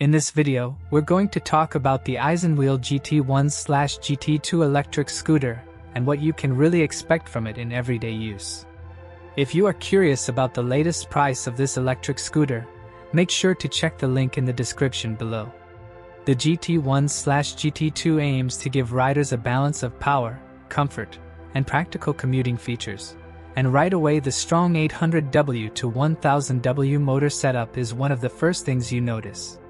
In this video, we're going to talk about the isinwheel GT1/GT2 Electric Scooter and what you can really expect from it in everyday use. If you are curious about the latest price of this electric scooter, make sure to check the link in the description below. The GT1/GT2 aims to give riders a balance of power, comfort, and practical commuting features. And right away, the strong 800W to 1000W motor setup is one of the first things you notice.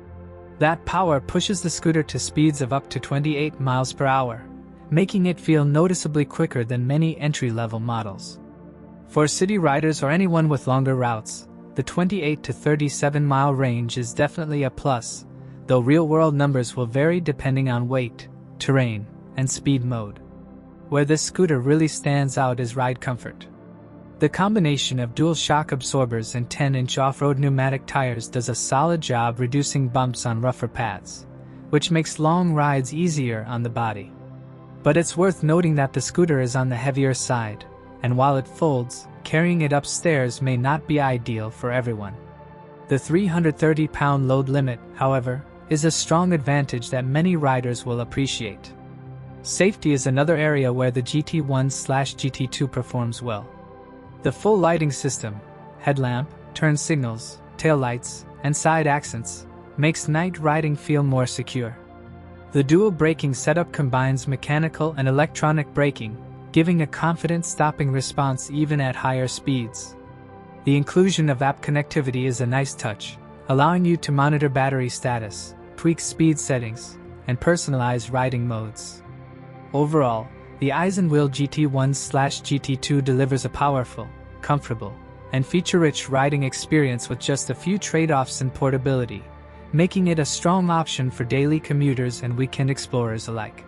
That power pushes the scooter to speeds of up to 28 miles per hour, making it feel noticeably quicker than many entry-level models. For city riders or anyone with longer routes, the 28 to 37 mile range is definitely a plus, though real-world numbers will vary depending on weight, terrain, and speed mode. Where this scooter really stands out is ride comfort. The combination of dual shock absorbers and 10-inch off-road pneumatic tires does a solid job reducing bumps on rougher paths, which makes long rides easier on the body. But it's worth noting that the scooter is on the heavier side, and while it folds, carrying it upstairs may not be ideal for everyone. The 330-pound load limit, however, is a strong advantage that many riders will appreciate. Safety is another area where the GT1/GT2 performs well. The full lighting system, headlamp, turn signals, taillights, and side accents, makes night riding feel more secure. The dual braking setup combines mechanical and electronic braking, giving a confident stopping response even at higher speeds. The inclusion of app connectivity is a nice touch, allowing you to monitor battery status, tweak speed settings, and personalize riding modes. Overall, the isinwheel GT1/GT2 delivers a powerful, comfortable, and feature-rich riding experience with just a few trade-offs in portability, making it a strong option for daily commuters and weekend explorers alike.